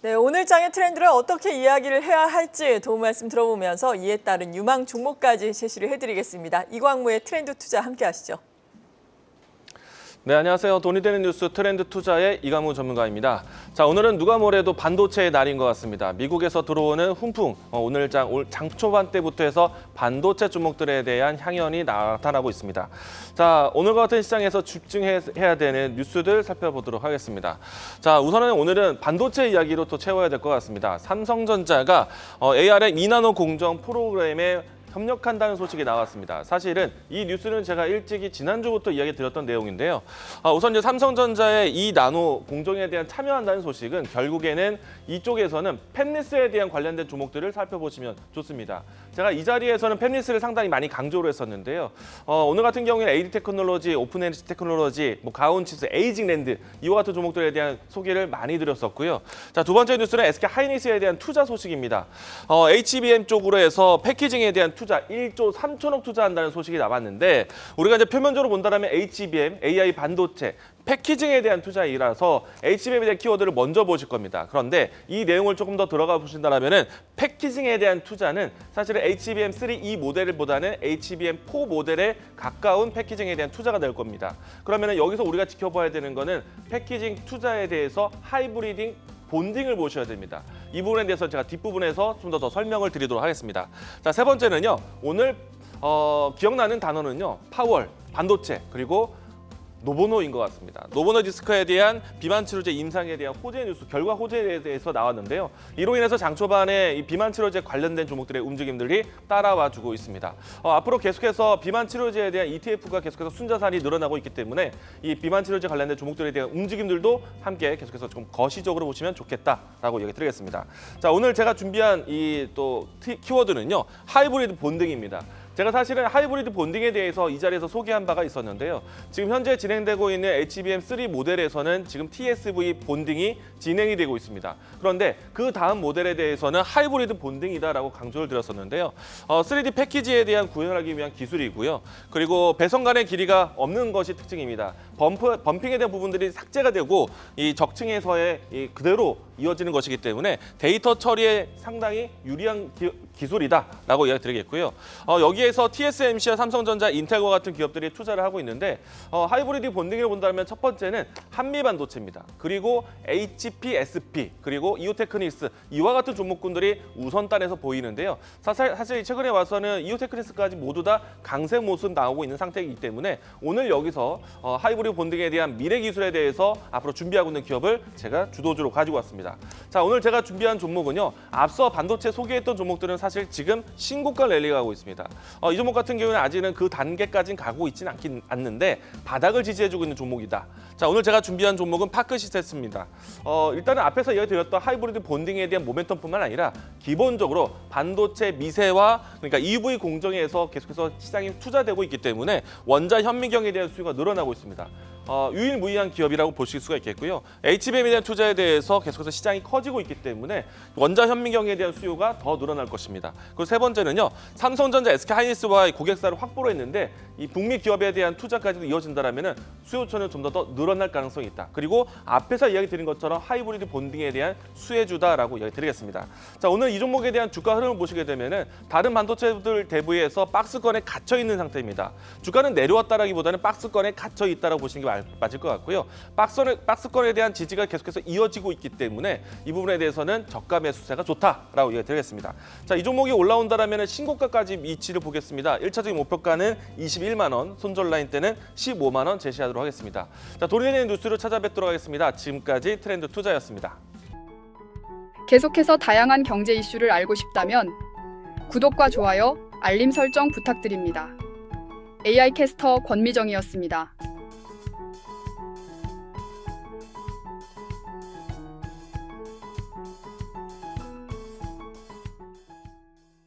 네, 오늘 장의 트렌드를 어떻게 이야기를 해야 할지 도움 말씀 들어보면서 이에 따른 유망 종목까지 제시를 해드리겠습니다. 이광무의 트렌드 투자 함께 하시죠. 네, 안녕하세요. 돈이 되는 뉴스 트렌드 투자의 이광무 전문가입니다. 자, 오늘은 누가 뭐래도 반도체의 날인 것 같습니다. 미국에서 들어오는 훈풍, 오늘 장 초반 때부터 해서 반도체 종목들에 대한 향연이 나타나고 있습니다. 자, 오늘과 같은 시장에서 집중해야 되는 뉴스들 살펴보도록 하겠습니다. 자, 우선은 오늘은 반도체 이야기로 또 채워야 될 것 같습니다. 삼성전자가 ARM 2나노 공정 프로그램에 협력한다는 소식이 나왔습니다. 사실은 이 뉴스는 제가 일찍이 지난주부터 이야기 드렸던 내용인데요. 우선 이제 삼성전자의 이 나노 공정에 대한 참여한다는 소식은 결국에는 이쪽에서는 팹리스에 대한 관련된 종목들을 살펴보시면 좋습니다. 제가 이 자리에서는 팹리스를 상당히 많이 강조를 했었는데요. 오늘 같은 경우에는 AD 테크놀로지, 오픈 에너지 테크놀로지, 가온치스, 에이징랜드 이와 같은 종목들에 대한 소개를 많이 드렸었고요. 자, 두 번째 뉴스는 SK 하이닉스에 대한 투자 소식입니다. HBM 쪽으로 해서 패키징에 대한 투자 1조 3천억 투자한다는 소식이 나왔는데 우리가 이제 표면적으로 본다면 HBM, AI 반도체, 패키징에 대한 투자이라서 HBM에 대한 키워드를 먼저 보실 겁니다. 그런데 이 내용을 조금 더 들어가 보신다면 패키징에 대한 투자는 사실은 HBM3E 모델보다는 HBM4 모델에 가까운 패키징에 대한 투자가 될 겁니다. 그러면 여기서 우리가 지켜봐야 되는 거는 패키징 투자에 대해서 하이브리딩 본딩을 보셔야 됩니다. 이 부분에 대해서 제가 뒷부분에서 좀 더 설명을 드리도록 하겠습니다. 자, 세 번째는요. 오늘 기억나는 단어는요. 파월, 반도체, 그리고 노보노인 것 같습니다. 노보노디스크에 대한 비만 치료제 임상에 대한 호재 뉴스, 결과 호재에 대해서 나왔는데요. 이로 인해서 장 초반에 이 비만 치료제 관련된 종목들의 움직임들이 따라와주고 있습니다. 앞으로 계속해서 비만 치료제에 대한 ETF가 계속해서 순자산이 늘어나고 있기 때문에 이 비만 치료제 관련된 종목들에 대한 움직임들도 함께 계속해서 좀 거시적으로 보시면 좋겠다라고 얘기 드리겠습니다. 자, 오늘 제가 준비한 이 또 키워드는요. 하이브리드 본딩입니다. 제가 사실은 하이브리드 본딩에 대해서 이 자리에서 소개한 바가 있었는데요. 지금 현재 진행되고 있는 HBM3 모델에서는 지금 TSV 본딩이 진행이 되고 있습니다. 그런데 그 다음 모델에 대해서는 하이브리드 본딩이다라고 강조를 드렸었는데요. 3D 패키지에 대한 구현하기 위한 기술이고요. 그리고 배선간의 길이가 없는 것이 특징입니다. 범핑에 대한 부분들이 삭제가 되고 이 적층에서의 그대로 이어지는 것이기 때문에 데이터 처리에 상당히 유리한 기술이다라고 이야기 드리겠고요. 여기에서 TSMC와 삼성전자, 인텔과 같은 기업들이 투자를 하고 있는데 하이브리드 본딩을 본다면 첫 번째는 한미반도체입니다. 그리고 HPSP, 그리고 이오테크닉스 이와 같은 종목군들이 우선단에서 보이는데요. 사실 최근에 와서는 이오테크닉스까지 모두 다 강세 모습 나오고 있는 상태이기 때문에 오늘 여기서 하이브리드 본딩에 대한 미래 기술에 대해서 앞으로 준비하고 있는 기업을 제가 주도주로 가지고 왔습니다. 자, 오늘 제가 준비한 종목은요. 앞서 반도체 소개했던 종목들은 사실 지금 신고가 랠리가 하고 있습니다. 이 종목 같은 경우는 아직은 그 단계까지는 가고 있지는 않는데 바닥을 지지해주고 있는 종목이다. 자, 오늘 제가 준비한 종목은 파크시스템스입니다. 일단은 앞에서 이야기드렸던 하이브리드 본딩에 대한 모멘텀뿐만 아니라 기본적으로 반도체 미세화, 그러니까 EV 공정에서 계속해서 시장이 투자되고 있기 때문에 원자 현미경에 대한 수요가 늘어나고 있습니다. 유일무이한 기업이라고 보실 수가 있겠고요. HBM에 대한 투자에 대해서 계속해서 시장이 커지고 있기 때문에 원자 현미경에 대한 수요가 더 늘어날 것입니다. 그리고 세 번째는요. 삼성전자, SK 하이닉스와의 고객사를 확보를 했는데 이 북미 기업에 대한 투자까지도 이어진다면 수요처는 좀 더 늘어날 가능성이 있다. 그리고 앞에서 이야기 드린 것처럼 하이브리드 본딩에 대한 수혜주다라고 이야기 드리겠습니다. 자, 오늘 이 종목에 대한 주가 흐름을 보시게 되면은 다른 반도체들 대비해서 박스권에 갇혀 있는 상태입니다. 주가는 내려왔다라기보다는 박스권에 갇혀 있다라고 보시는 게 맞을 것 같고요. 박스권에 대한 지지가 계속해서 이어지고 있기 때문에 이 부분에 대해서는 저가 매수세가 좋다라고 이야기 드리겠습니다. 자, 이 종목이 올라온다라면 신고가까지 위치를 보겠습니다. 1차적인 목표가는 21만 원, 손절 라인 때는 15만 원 제시하도록 하겠습니다. 자, 돈이 되는 뉴스로 찾아뵙도록 하겠습니다. 지금까지 트렌드 투자였습니다. 계속해서 다양한 경제 이슈를 알고 싶다면 구독과 좋아요, 알림 설정 부탁드립니다. AI 캐스터 권미정이었습니다.